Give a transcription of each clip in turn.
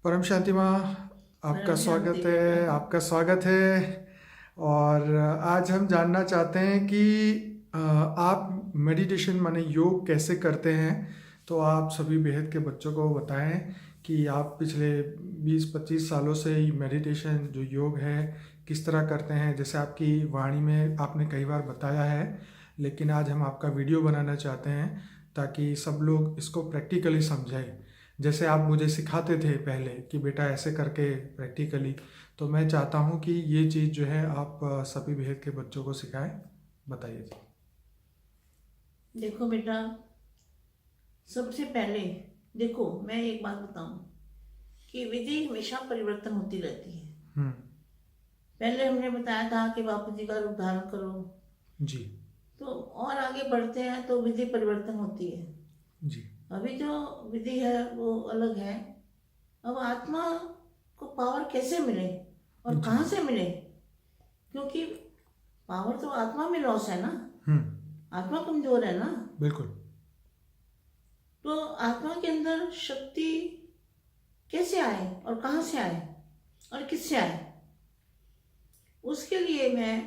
परम शांति माँ, आपका परम स्वागत शांति बेटा। है। आपका स्वागत है। और आज हम जानना चाहते हैं कि आप मेडिटेशन माने योग कैसे करते हैं। तो आप सभी बेहद के बच्चों को बताएं कि आप पिछले 20-25 सालों से मेडिटेशन जो योग है किस तरह करते हैं। जैसे आपकी वाणी में आपने कई बार बताया है, लेकिन आज हम आपका वीडियो बनाना चाहते हैं ताकि सब लोग इसको प्रैक्टिकली समझें। जैसे आप मुझे सिखाते थे पहले कि बेटा ऐसे करके प्रैक्टिकली, तो मैं चाहता हूँ कि ये चीज़ जो है आप सभी भेद के बच्चों को सिखाएं। बताइए जी। देखो बेटा, सबसे पहले देखो मैं एक बात बताऊं कि विधि हमेशा परिवर्तन होती रहती है। हम्म। पहले हमने बताया था कि बापू जी का रूप धारण करो, जी। तो और आगे बढ़ते हैं तो विधि परिवर्तन होती है। जी। अभी जो विधि है वो अलग है। अब आत्मा को पावर कैसे मिले और जी। कहाँ से मिले, क्योंकि पावर तो आत्मा में लॉस है ना, आत्मा कमजोर है ना। बिल्कुल। तो आत्मा के अंदर शक्ति कैसे आए और कहाँ से आए और किससे आए, उसके लिए मैं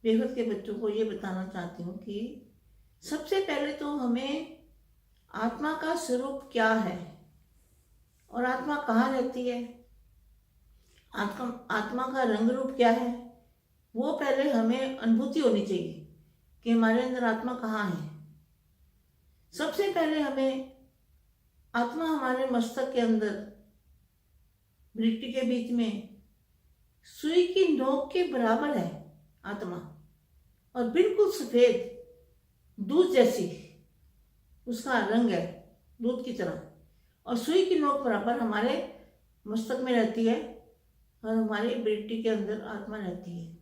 बेहद के बच्चों को ये बताना चाहती हूँ कि सबसे पहले तो हमें आत्मा का स्वरूप क्या है और आत्मा कहाँ रहती है, आत्मा आत्मा का रंग रूप क्या है, वो पहले हमें अनुभूति होनी चाहिए कि हमारे अंदर आत्मा कहाँ है। सबसे पहले हमें आत्मा हमारे मस्तक के अंदर वृत्ति के बीच में सुई की नोक के बराबर है आत्मा, और बिल्कुल सफेद दूध जैसी उसका रंग है, दूध की तरह, और सुई की नोक बराबर हमारे मस्तक में रहती है और हमारी वृत्ति के अंदर आत्मा रहती है।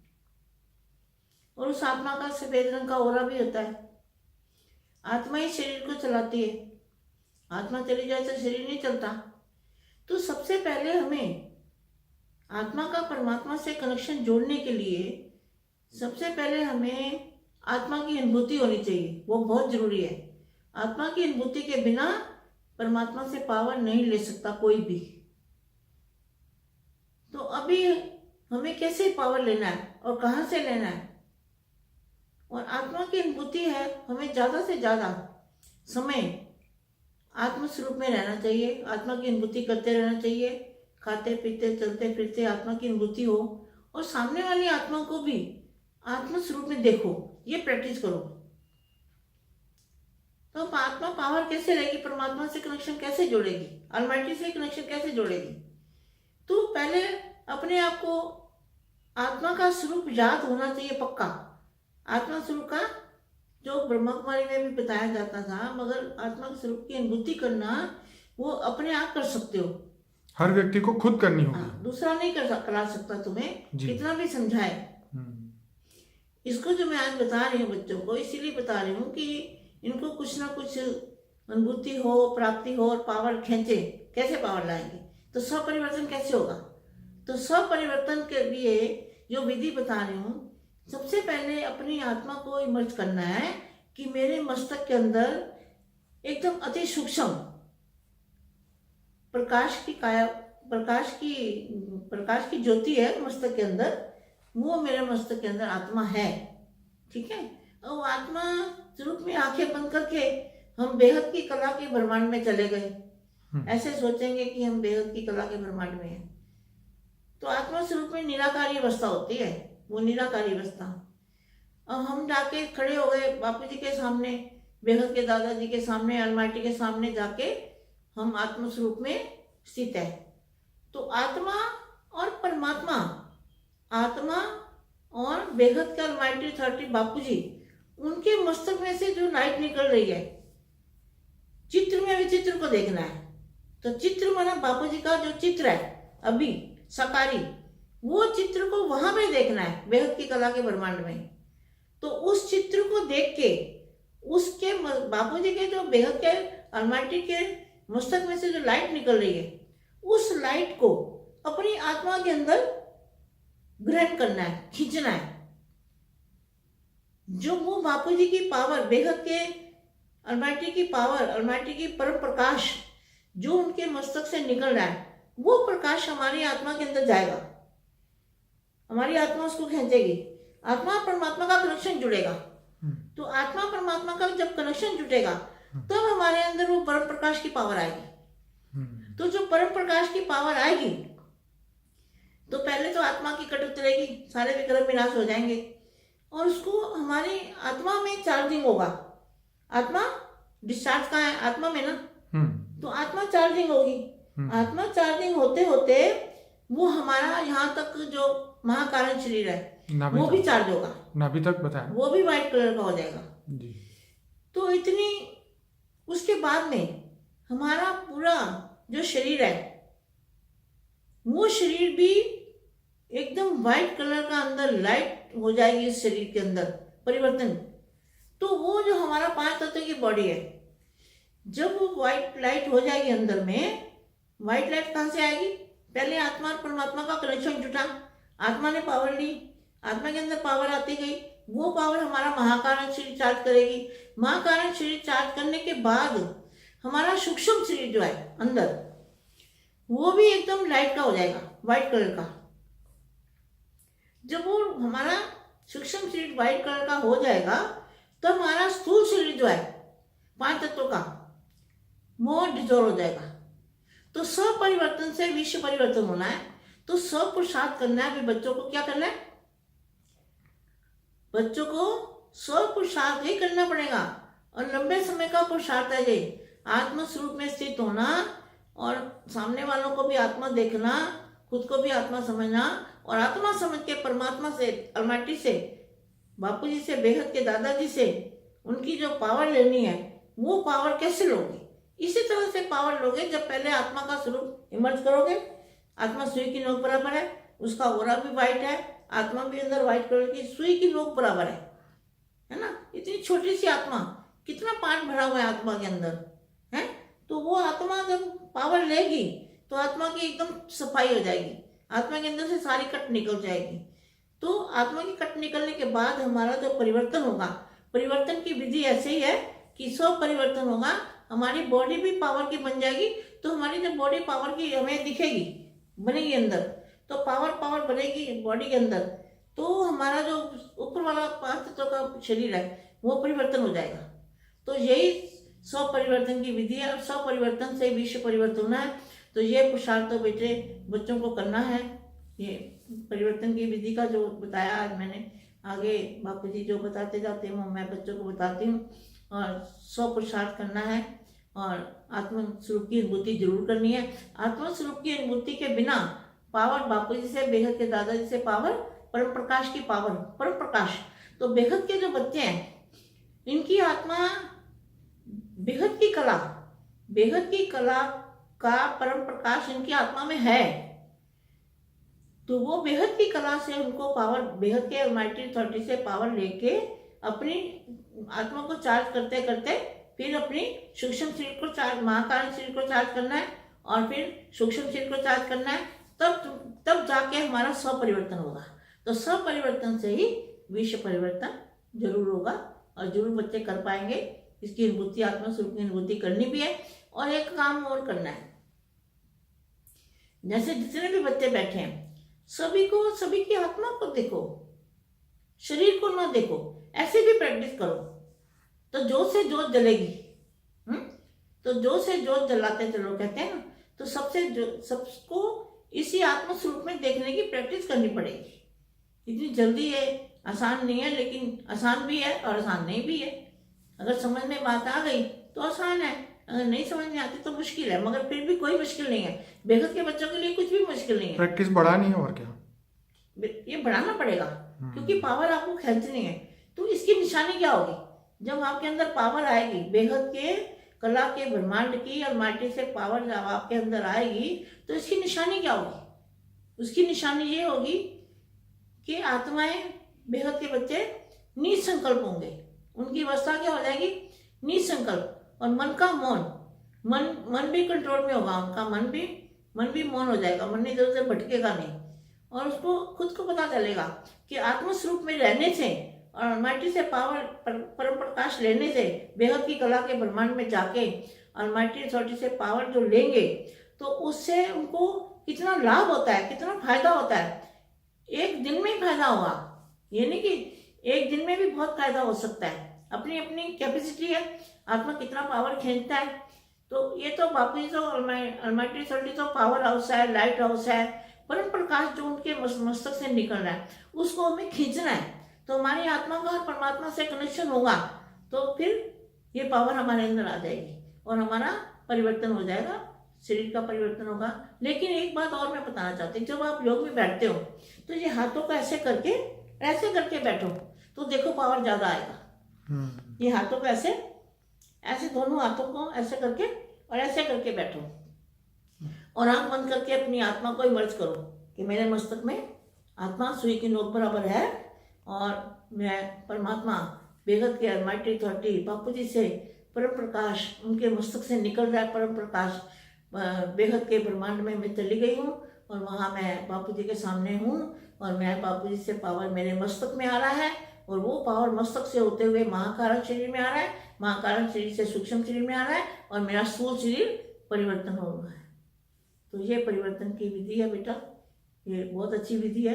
और उस आत्मा का सफेद रंग का ओरा भी होता है। आत्मा ही शरीर को चलाती है, आत्मा चली जाए तो शरीर नहीं चलता। तो सबसे पहले हमें आत्मा का परमात्मा से कनेक्शन जोड़ने के लिए सबसे पहले हमें आत्मा की अनुभूति होनी चाहिए, वो बहुत जरूरी है। आत्मा की अनुभूति के बिना परमात्मा से पावर नहीं ले सकता कोई भी। तो अभी हमें कैसे पावर लेना है और कहाँ से लेना है, और आत्मा की अनुभूति है, हमें ज़्यादा से ज़्यादा समय आत्म स्वरूप में रहना चाहिए, आत्मा की अनुभूति करते रहना चाहिए। खाते पीते चलते फिरते आत्मा की अनुभूति हो, और सामने वाली आत्मा को भी आत्म स्वरूप में देखो, ये प्रैक्टिस करो। तो आत्मा पावर कैसे रहेगी, परमात्मा से कनेक्शन कैसे जोड़ेगी, अलमाइटी से कनेक्शन कैसे जोड़ेगी। तो पहले अपने आप को आत्मा का स्वरूप याद होना चाहिए पक्का। आत्मा स्वरूप का जो ब्रह्मा कुमारी में भी बताया जाता था, मगर आत्मा के स्वरूप की अनुभूति करना वो अपने आप कर सकते हो। हर व्यक्ति को खुद करनी होगी। हाँ, दूसरा नहीं करा सकता तुम्हें, जी। कितना भी समझाए। हम्म। इसको जो मैं आज बता रही हूँ बच्चों को, इसीलिए बता रही हूँ कि इनको कुछ ना कुछ अनुभूति हो, प्राप्ति हो और पावर खींचे। कैसे पावर लाएंगे, तो स्वपरिवर्तन कैसे होगा। तो स्वपरिवर्तन के लिए जो विधि बता रही हूँ, सबसे पहले अपनी आत्मा को इमर्ज करना है कि मेरे मस्तक के अंदर एकदम अति सूक्ष्म प्रकाश की काया, प्रकाश की ज्योति है मस्तक के अंदर, वो मेरे मस्तक के अंदर आत्मा है। ठीक है, और आत्मा स्वरूप में आंखें बंद करके हम बेहद की कला के ब्रह्मांड में चले गए। ऐसे सोचेंगे कि हम बेहद की कला के ब्रह्मांड में हैं। तो आत्मा स्वरूप में निराकारी अवस्था होती है, वो निराकारी अवस्था। अब हम जाके खड़े हो गए बापू जी के सामने, बेहद के दादाजी के सामने, अलमाटी के सामने जाके हम आत्म स्वरूप में स्थित है। तो आत्मा और परमात्मा, आत्मा और बेहद के अलमाइटी अथॉरिटी बापू जी, उनके मस्तक में से जो लाइट निकल रही है, चित्र में भी चित्र को देखना है। तो चित्र माना बापू जी का जो चित्र है अभी साकारी, वो चित्र को वहां पे देखना है बेहद की कला के ब्रह्मांड में। तो उस चित्र को देख के उसके बापू जी के जो बेहद के अलमाटी के मस्तक में से जो लाइट निकल रही है, उस लाइट को अपनी आत्मा के अंदर ग्रहण करना है, खींचना है। जो वो बापू जी की पावर, बेहद के अलमाटी की पावर, अलमाटी की परम प्रकाश जो उनके मस्तक से निकल रहा है, वो प्रकाश हमारी आत्मा के अंदर जाएगा, हमारी आत्मा उसको खींचेगी, आत्मा परमात्मा का कनेक्शन जुड़ेगा। तो आत्मा परमात्मा का जब कनेक्शन जुटेगा तब हमारे अंदर वो परम प्रकाश की पावर आएगी। तो जो परम प्रकाश की पावर आएगी तो पहले तो आत्मा की कट उतरेगी, सारे विक्रम विनाश हो जाएंगे और उसको हमारी आत्मा में चार्जिंग होगा। आत्मा डिस्चार्ज कहाँ है? आत्मा में ना। तो आत्मा चार्जिंग होगी। आत्मा चार्जिंग होते होते वो हमारा यहाँ तक जो महाकारण शरीर है वो भी चार्ज होगा। नाभि तक बताया, वो भी व्हाइट कलर का हो जाएगा जी। तो इतनी, उसके बाद में हमारा पूरा जो शरीर है वो शरीर भी एकदम व्हाइट कलर का अंदर लाइट हो जाएगी इस शरीर के अंदर परिवर्तन। तो वो जो हमारा 5 तत्व की बॉडी है, जब वो व्हाइट लाइट हो जाएगी अंदर में, व्हाइट लाइट कहाँ से आएगी? पहले आत्मा और परमात्मा का कनेक्शन जुटा, आत्मा ने पावर ली, आत्मा के अंदर पावर आती गई, वो पावर हमारा महाकारण शरीर चार्ज करेगी। महाकारण शरीर चार्ज करने के बाद हमारा सूक्ष्म शरीर जो है अंदर वो भी एकदम लाइट का हो जाएगा, व्हाइट कलर का। जब वो हमारा सूक्ष्म शरीर व्हाइट कलर का हो जाएगा तो हमारा स्थूल शरीर जो है 5 तत्वों का वो डिजोल्व हो जाएगा। तो स्वपरिवर्तन से विश्व परिवर्तन होना है, तो स्वपुरुषार्थ करना है। अभी बच्चों को क्या करना है? बच्चों को स्वपुरुषार्थ ही करना पड़ेगा और लंबे समय का पुरुषार्थ है ये। आत्म स्वरूप में स्थित होना और सामने वालों को भी आत्मा देखना, खुद को भी आत्मा समझना और आत्मा समझ के परमात्मा से, अलमाटी से, बापू जी से, बेहद के दादाजी से उनकी जो पावर लेनी है वो पावर कैसे लोगे? इसी तरह से पावर लोगे जब पहले आत्मा का स्वरूप इमर्ज करोगे। आत्मा सुई की नोक बराबर है, उसका ओरा भी वाइट है, आत्मा भी अंदर व्हाइट कलर की सुई की नोक बराबर है ना। इतनी छोटी सी आत्मा, कितना पार्ट भरा हुआ है आत्मा के अंदर है। तो वो आत्मा जब पावर लेगी तो आत्मा की एकदम सफाई हो जाएगी, आत्मा के अंदर से सारी कट निकल जाएगी। तो आत्मा की कट निकलने के बाद हमारा जो परिवर्तन होगा, परिवर्तन की विधि ऐसे ही है कि स्व परिवर्तन होगा, हमारी बॉडी भी पावर की बन जाएगी। तो हमारी जब बॉडी पावर की हमें दिखेगी, बनेगी अंदर, तो पावर बनेगी बॉडी के अंदर, तो हमारा जो ऊपर वाला 5 तत्वों का शरीर है वो परिवर्तन हो जाएगा। तो यही स्व परिवर्तन की विधि है और स्व परिवर्तन से विश्व परिवर्तन होना है। तो ये पुरुषार्थ तो बेटे बच्चों को करना है। ये परिवर्तन की विधि का जो बताया आज मैंने, आगे बापू जी जो बताते जाते हैं वो मैं बच्चों को बताती हूँ। और स्व पुरुषार्थ करना है और आत्म स्वरूप की अनुभूति जरूर करनी है। आत्म स्वरूप की अनुभूति के बिना पावर बापू जी से, बेहद के दादाजी से पावर, परम प्रकाश की पावर, परम प्रकाश। तो बेहद के जो बच्चे हैं इनकी आत्मा बेहद की कला, बेहद की कला का परम प्रकाश इनकी आत्मा में है। तो वो बेहद की कला से उनको पावर, बेहद के अलमाइटी अथॉरिटी से पावर लेके अपनी आत्मा को चार्ज करते करते फिर अपनी सूक्ष्म शरीर को चार्ज, महाकारण शरीर को चार्ज करना है और फिर सूक्ष्म शरीर को चार्ज करना है। तब जाके हमारा स्व परिवर्तन होगा। तो स्व परिवर्तन से ही विश्व परिवर्तन जरूर होगा और जरूर बच्चे कर पाएंगे। इसकी अनुभूति, आत्मा स्वरूप की अनुभूति करनी भी है। और एक काम और करना है, जैसे जितने भी बच्चे बैठे हैं सभी को, सभी की आत्मा को देखो, शरीर को ना देखो, ऐसे भी प्रैक्टिस करो तो जोत से जोत जलेगी। तो जोत से जोत जलाते चलो कहते हैं ना। तो सबको इसी आत्म स्वरूप में देखने की प्रैक्टिस करनी पड़ेगी। इतनी जल्दी है, आसान नहीं है, लेकिन आसान भी है और आसान नहीं भी है। अगर समझ में बात आ गई तो आसान है, अगर नहीं समझ में आती तो मुश्किल है, मगर फिर भी कोई मुश्किल नहीं है। बेहद के बच्चों के लिए कुछ भी मुश्किल नहीं है। प्रैक्टिस बढ़ानी है और क्या, ये बढ़ाना पड़ेगा क्योंकि पावर आपको खींचनी है। तो इसकी निशानी क्या होगी? जब आपके अंदर पावर आएगी, बेहद के कला के ब्रह्मांड की और माटी से पावर जब आपके अंदर आएगी तो इसकी निशानी क्या होगी? उसकी निशानी ये होगी कि आत्माएं, बेहद के बच्चे निसंकल्प होंगे। उनकी अवस्था क्या हो जाएगी? निसंकल्प। और मन का मौन, मन भी कंट्रोल में होगा, उनका मन भी मौन हो जाएगा, मन इधर उधर भटकेगा नहीं। और उसको खुद को पता चलेगा कि आत्म स्वरूप में रहने से और माटी से पावर, परम प्रकाश लेने से, बेहद की कला के ब्रह्मांड में जाके और माटी अथॉरिटी से पावर जो लेंगे तो उससे उनको कितना लाभ होता है, कितना फायदा होता है। एक दिन में ही फायदा होगा, ये नहीं कि एक दिन में भी बहुत फायदा हो सकता है। अपनी अपनी कैपेसिटी है, आत्मा कितना पावर खींचता है। तो ये तो बापू जी तो अलमाइटी सल्टी तो पावर हाउस है, लाइट हाउस है, परम प्रकाश जो उनके मस्तक से निकल रहा है उसको हमें खींचना है। तो हमारी आत्मा का और परमात्मा से कनेक्शन होगा तो फिर ये पावर हमारे अंदर आ जाएगी और हमारा परिवर्तन हो जाएगा, शरीर का परिवर्तन होगा। लेकिन एक बात और मैं बताना चाहती हूँ, जब आप योग में बैठते हो तो ये हाथों को ऐसे करके बैठो तो देखो पावर ज्यादा आएगा। ये हाथों को ऐसे ऐसे दोनों हाथों को ऐसे करके और ऐसे करके बैठो और आंख बंद करके अपनी आत्मा को इमर्ज करो कि मेरे मस्तक में आत्मा सुई की नोक बराबर है और मैं परमात्मा बेहद के अलमाइटी अथॉरिटी बापू जी से परम प्रकाश उनके मस्तक से निकल रहा है। परम प्रकाश बेहद के ब्रह्मांड में मैं चली गई हूँ और वहाँ मैं बापू जी के सामने हूँ और मैं बापू जी से पावर मेरे मस्तक में आ रहा है और वो पावर मस्तक से होते हुए महाकारण शरीर में आ रहा है, महाकारण शरीर से सूक्ष्म शरीर में आ रहा है और मेरा स्थूल शरीर परिवर्तन हो रहा है। तो ये परिवर्तन की विधि है बेटा, ये बहुत अच्छी विधि है,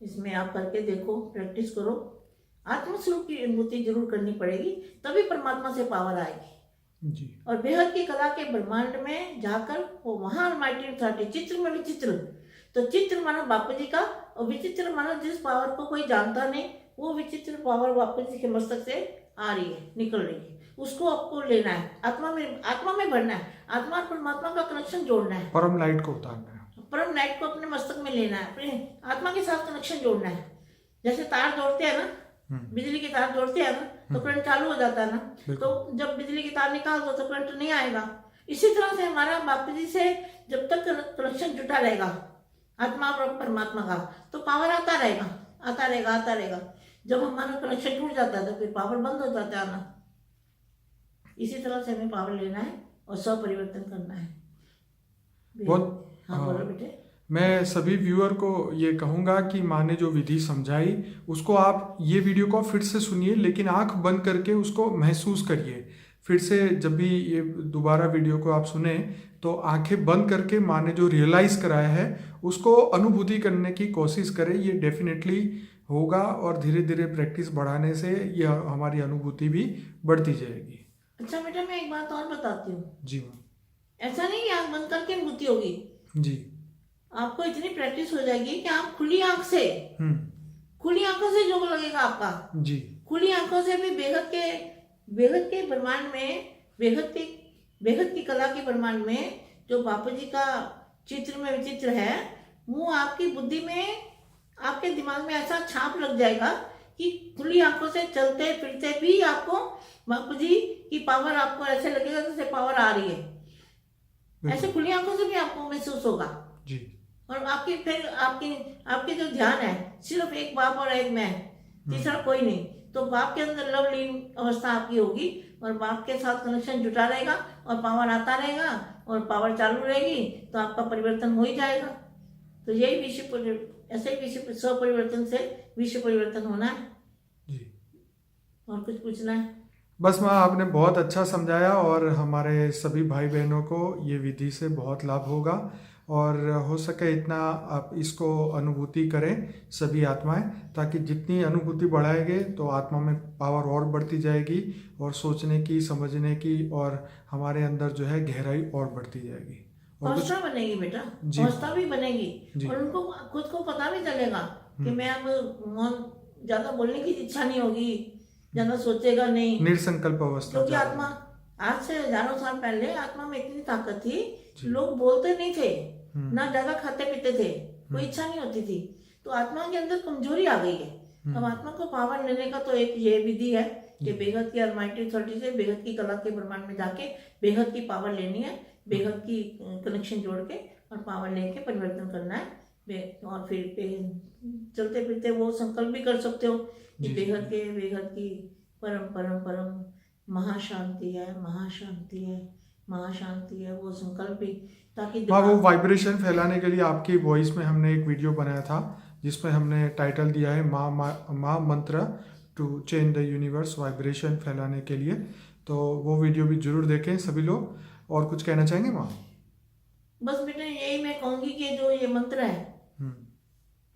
इसमें आप करके देखो, प्रैक्टिस करो। आत्मस्वरूप की अनुभूति जरूर करनी पड़ेगी, तभी परमात्मा से पावर आएगी जी। और बेहद की कला के ब्रह्मांड में जाकर वो वहां अलमाइटी अथॉरिटी चित्र में विचित्र, तो चित्र मानो बापू जी का और विचित्र मानो जिस पावर को कोई जानता नहीं, वो विचित्र पावर बापू जी के मस्तक से आ रही है, निकल रही है, उसको आपको लेना है, आत्मा में भरना है, आत्मा और परमात्मा का कनेक्शन जोड़ना है, परम लाइट को उतारना है, परम लाइट को अपने मस्तक में लेना है, अपने आत्मा के साथ कनेक्शन जोड़ना है। जैसे तार जोड़ते हैं ना, बिजली के तार जोड़ते हैं ना तो करंट चालू हो जाता है ना, तो जब बिजली की तार निकाल दो तो करंट नहीं आएगा। इसी तरह से हमारा बापू जी से जब तक कनेक्शन जुटा रहेगा आत्मा और परमात्मा का तो पावर आता रहेगा, आता रहेगा, आता रहेगा। जब हमारा कनेक्शन टूट जाता है तो फिर पावर बंद हो जाता है आना। इसी तरह से हमें पावर लेना है और स्वपरिवर्तन करना है। बहुत हाँ बोलो बेटे। मैं सभी व्यूअर को ये कहूँगा कि माँ ने जो विधि समझाई उसको आप ये वीडियो को फिर से सुनिए, लेकिन आंख बंद करके उसको महसूस करिए। फिर से जब भी ये दोबारा वीडियो को आप सुने तो आंखें बंद करके माँ ने जो रियलाइज़ कराया है उसको अनुभूति करने की कोशिश करें। ये डेफिनेटली होगा और धीरे धीरे प्रैक्टिस बढ़ाने से यह हमारी अनुभूति भी बढ़ती जाएगी। अच्छा बेटा, मैं एक बात और बताती हूँ। जी माँ। ऐसा नहीं आंख बंद करके अनुभूति होगी जी। आपको इतनी प्रैक्टिस हो जाएगी कि आप खुली आंखों से योग लगेगा आपका जी। खुली आंखों से भी बेहद के ब्रह्मांड में, बेहद की कला के ब्रह्मांड में जो बापू जी का चित्र में विचित्र है, वो आपकी बुद्धि में, आपके दिमाग में ऐसा छाप लग जाएगा कि खुली आंखों से चलते फिरते भी आपको बापू जी की पावर, आपको ऐसे लगेगा जैसे पावर आ रही है। ऐसे खुली आंखों से भी आपको महसूस होगा जी। और आपके जो ध्यान है सिर्फ एक बाप और एक मैं, तीसरा कोई नहीं, तो बाप के अंदर लवलीन अवस्था आपकी होगी और बाप के साथ कनेक्शन जुटा रहेगा और पावर आता रहेगा और पावर चालू रहेगी तो आपका परिवर्तन हो ही जाएगा। तो यही ऐसे ही विश्व स्वपरिवर्तन से विश्व परिवर्तन होना है जी। और कुछ पूछना है? बस माँ, आपने बहुत अच्छा समझाया और हमारे सभी भाई बहनों को ये विधि से बहुत लाभ होगा और हो सके इतना आप इसको अनुभूति करें सभी आत्माएं, ताकि जितनी अनुभूति बढ़ाएंगे तो आत्मा में पावर और बढ़ती जाएगी और सोचने की, समझने की और हमारे अंदर जो है गहराई और बढ़ती जाएगी और अवस्था बनेगी बेटा, अवस्था भी बनेगी और उनको खुद को पता भी चलेगा कि मैं अब मौन, ज्यादा बोलने की इच्छा नहीं होगी, ज्यादा सोचेगा नहीं, निर्संकल्प अवस्था। क्योंकि आत्मा आज से हजारों साल पहले आत्मा में इतनी ताकत थी, लोग बोलते नहीं थे, ना ज्यादा खाते पीते थे, कोई इच्छा नहीं होती थी, तो आत्मा के अंदर कमजोरी आ गई है। अब आत्मा को पावर लेने का तो एक ये विधि है कि बेहद की अलमाइटी अथॉरिटी से बेहद की कला के ब्रह्मांड में जाके बेहद की पावर लेनी है, बेहद की कनेक्शन जोड़ के और पावर लेके परिवर्तन करना है। और फिर चलते फिरते वो संकल्प भी कर सकते हो कि बेहद की परम परम परम महाशांति है, महाशांति है, महाशांति है, वो संकल्प भी, ताकि वो वाइब्रेशन फैलाने के लिए आपकी वॉइस में हमने एक वीडियो बनाया था जिसमें हमने टाइटल दिया है माँ mantra to change the universe, vibration फैलाने के लिए। तो वो वीडियो भी जरूर देखें सभी लोग। और कुछ कहना चाहेंगे माँ? बस बेटा यही मैं कहूंगी कि जो ये मंत्र है,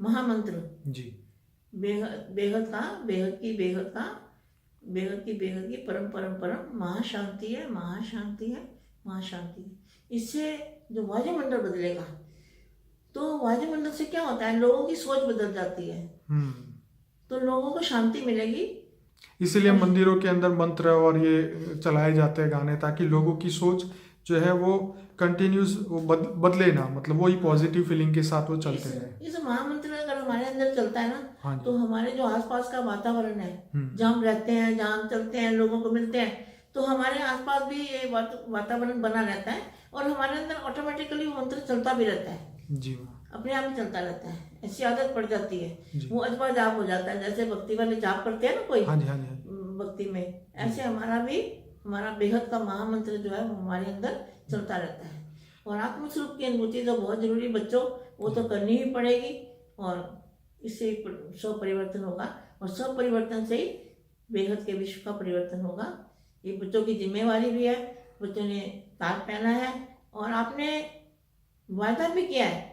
महामंत्र, जी बेहद बेहद का, बेहद की बेहद का, बेहद की परम परम परम महाशांति है, महाशांति है, महाशांति है। इससे जो वायुमंडल बदलेगा, तो वायुमंडल से क्या होता है, लोगों की सोच बदल जाती है, तो लोगों को शांति मिलेगी। इसीलिए मंदिरों के अंदर मंत्र और ये चलाए जाते हैं गाने, ताकि लोगों की सोच जो है वो कंटिन्यूस वो बदले ना, मतलब वही पॉजिटिव फीलिंग के साथ वो चलते रहे। इस महामंत्र अगर हमारे अंदर चलता है ना, हाँ जी। तो हमारे जो आसपास का वातावरण है, जहाँ हम रहते हैं, जहाँ हम चलते हैं, लोगों को मिलते हैं, तो हमारे आसपास भी ये वातावरण बना रहता है, और हमारे अंदर ऑटोमेटिकली वो मंत्र चलता भी रहता है जी, अपने आप ही चलता रहता है। ऐसी आदत पड़ जाती है, जी। वो अजबा जाप हो जाता है, जैसे भक्ति वाले जाप करते हैं ना कोई, हाँ जी, हाँ जी, भक्ति में, ऐसे हमारा भी, हमारा बेहद का महामंत्र जो है वो हमारे अंदर चलता रहता है। और आत्मस्वरूप की अनुभूति तो बहुत जरूरी बच्चों, वो तो करनी ही पड़ेगी, और इससे स्व परिवर्तन होगा, और स्व परिवर्तन से ही बेहद के विश्व का परिवर्तन होगा। ये बच्चों की जिम्मेवारी भी है, बच्चों ने ताज पहना है, और आपने वायदा भी किया है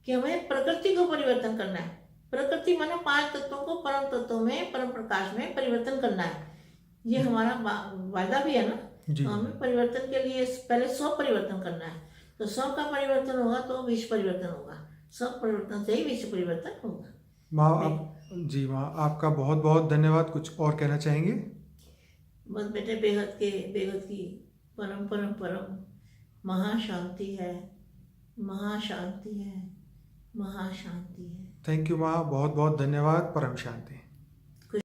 कि हमें प्रकृति को परिवर्तन करना है। प्रकृति माना 5 तत्वों को परम तत्वों में, परम प्रकाश में परिवर्तन करना है, ये हमारा वायदा भी है ना। तो हमें परिवर्तन के लिए पहले स्व परिवर्तन करना है, तो स्व का परिवर्तन होगा तो विश्व परिवर्तन होगा, स्व परिवर्तन से ही विश्व परिवर्तन होगा। माँ आप जी माँ, आपका बहुत बहुत धन्यवाद। कुछ और कहना चाहेंगे? बस बेटे बेहद की परम परम परम महाशांति है, महाशांति है, महाशांति है। थैंक यू माँ, बहुत बहुत धन्यवाद। परम शांति।